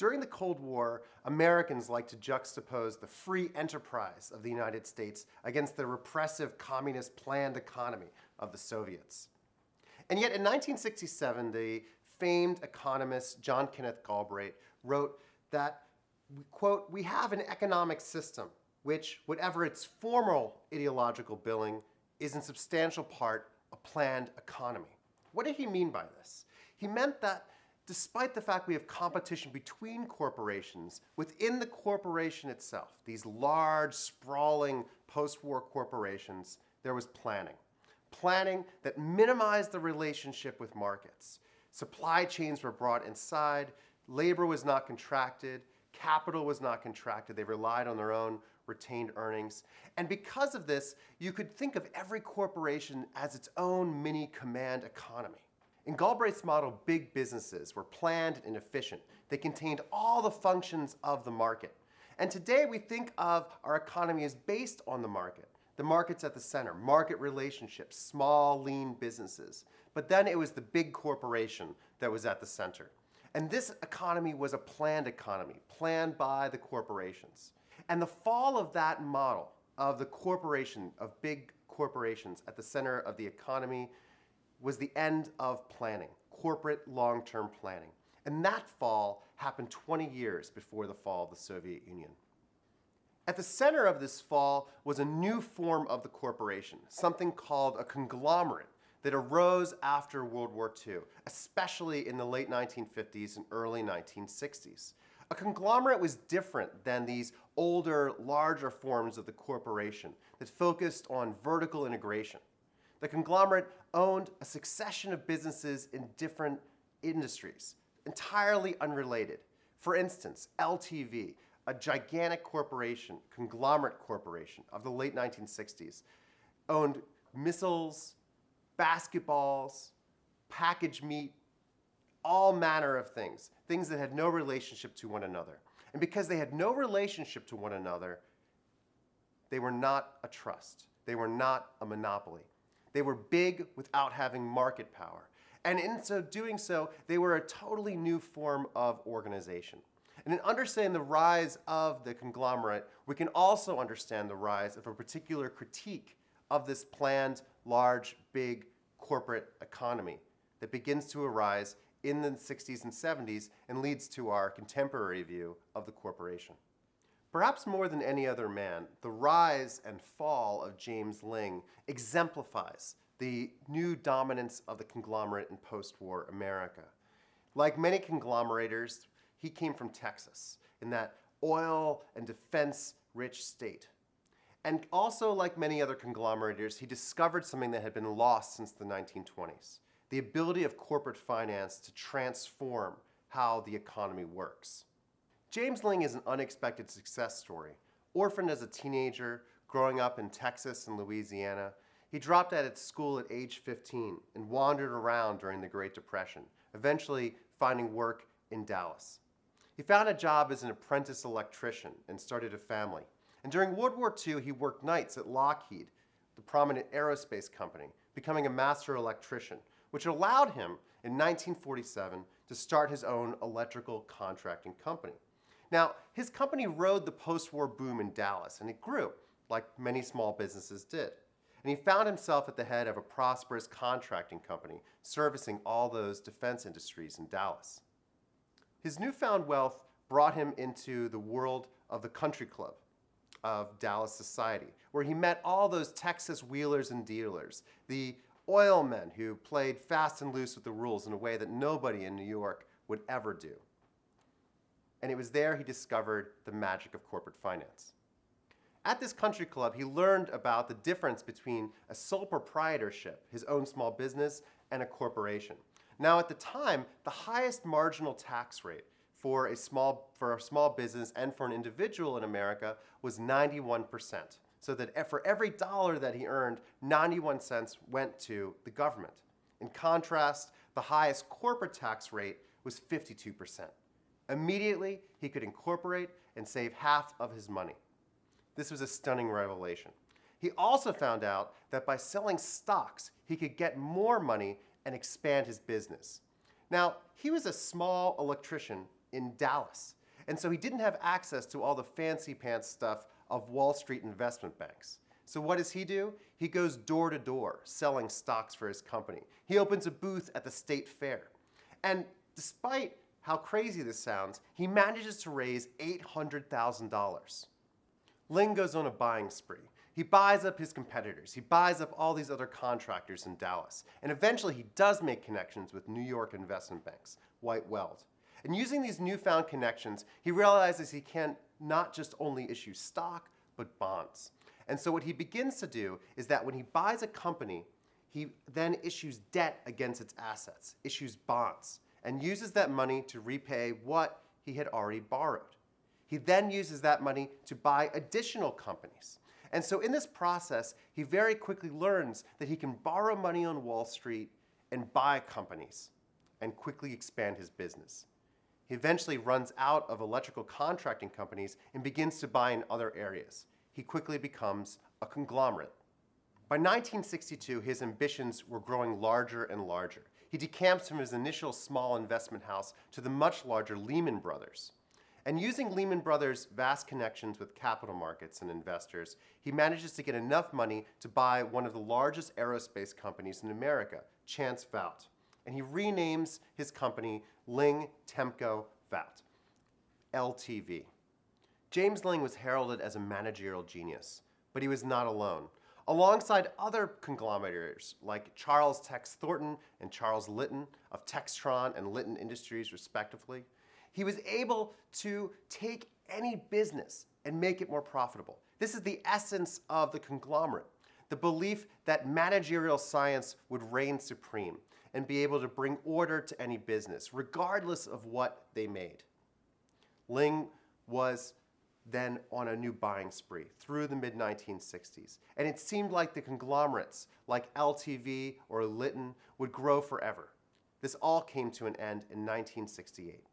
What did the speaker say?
During the Cold War, Americans liked to juxtapose the free enterprise of the United States against the repressive communist planned economy of the Soviets. And yet in 1967, the famed economist John Kenneth Galbraith wrote that, quote, "We have an economic system which, whatever its formal ideological billing, is in substantial part a planned economy." What did he mean by this? He meant that despite the fact we have competition between corporations, within the corporation itself, these large, sprawling post-war corporations, there was planning. Planning that minimized the relationship with markets. Supply chains were brought inside, labor was not contracted, capital was not contracted, they relied on their own retained earnings. And because of this, you could think of every corporation as its own mini command economy. In Galbraith's model, big businesses were planned and efficient. They contained all the functions of the market. And today we think of our economy as based on the market. The market's at the center, market relationships, small, lean businesses. But then it was the big corporation that was at the center. And this economy was a planned economy, planned by the corporations. And the fall of that model of the corporation, of big corporations at the center of the economy, was the end of planning, corporate long-term planning. And that fall happened 20 years before the fall of the Soviet Union. At the center of this fall was a new form of the corporation, something called a conglomerate that arose after World War II, especially in the late 1950s and early 1960s. A conglomerate was different than these older, larger forms of the corporation that focused on vertical integration. The conglomerate owned a succession of businesses in different industries, entirely unrelated. For instance, LTV, a gigantic corporation, conglomerate corporation of the late 1960s, owned missiles, basketballs, packaged meat, all manner of things, things that had no relationship to one another. And because they had no relationship to one another, they were not a trust. They were not a monopoly. They were big without having market power. And in doing so, they were a totally new form of organization. And in understanding the rise of the conglomerate, we can also understand the rise of a particular critique of this planned, large, big corporate economy that begins to arise in the 60s and 70s and leads to our contemporary view of the corporation. Perhaps more than any other man, the rise and fall of James Ling exemplifies the new dominance of the conglomerate in post-war America. Like many conglomerators, he came from Texas, in that oil and defense-rich state. And also, like many other conglomerators, he discovered something that had been lost since the 1920s, the ability of corporate finance to transform how the economy works. James Ling is an unexpected success story. Orphaned as a teenager, growing up in Texas and Louisiana, he dropped out of school at age 15 and wandered around during the Great Depression, eventually finding work in Dallas. He found a job as an apprentice electrician and started a family. And during World War II, he worked nights at Lockheed, the prominent aerospace company, becoming a master electrician, which allowed him in 1947 to start his own electrical contracting company. Now, his company rode the post-war boom in Dallas, and it grew, like many small businesses did. And he found himself at the head of a prosperous contracting company, servicing all those defense industries in Dallas. His newfound wealth brought him into the world of the country club of Dallas society, where he met all those Texas wheelers and dealers, the oil men who played fast and loose with the rules in a way that nobody in New York would ever do. And it was there he discovered the magic of corporate finance. At this country club, he learned about the difference between a sole proprietorship, his own small business, and a corporation. Now, at the time, the highest marginal tax rate for a small business and for an individual in America was 91%. So that for every dollar that he earned, 91 cents went to the government. In contrast, the highest corporate tax rate was 52%. Immediately, he could incorporate and save half of his money. This was a stunning revelation. He also found out that by selling stocks, he could get more money and expand his business. Now, he was a small electrician in Dallas. And so he didn't have access to all the fancy pants stuff of Wall Street investment banks. So what does he do? He goes door to door selling stocks for his company. He opens a booth at the state fair. And despite how crazy this sounds, he manages to raise $800,000. Ling goes on a buying spree. He buys up his competitors. He buys up all these other contractors in Dallas. And eventually he does make connections with New York investment banks, White Weld. And using these newfound connections, he realizes he can not just only issue stock, but bonds. And so what he begins to do is that when he buys a company, he then issues debt against its assets, issues bonds, and uses that money to repay what he had already borrowed. He then uses that money to buy additional companies. And so in this process, he very quickly learns that he can borrow money on Wall Street and buy companies and quickly expand his business. He eventually runs out of electrical contracting companies and begins to buy in other areas. He quickly becomes a conglomerate. By 1962, his ambitions were growing larger and larger. He decamps from his initial small investment house to the much larger Lehman Brothers. And using Lehman Brothers' vast connections with capital markets and investors, he manages to get enough money to buy one of the largest aerospace companies in America, Chance Vought. And he renames his company Ling Temco Vought, LTV. James Ling was heralded as a managerial genius, but he was not alone. Alongside other conglomerates like Charles Tex Thornton and Charles Litton of Textron and Litton Industries, respectively, he was able to take any business and make it more profitable. This is the essence of the conglomerate, the belief that managerial science would reign supreme and be able to bring order to any business, regardless of what they made. Ling was then on a new buying spree through the mid-1960s. And it seemed like the conglomerates like LTV or Litton would grow forever. This all came to an end in 1968.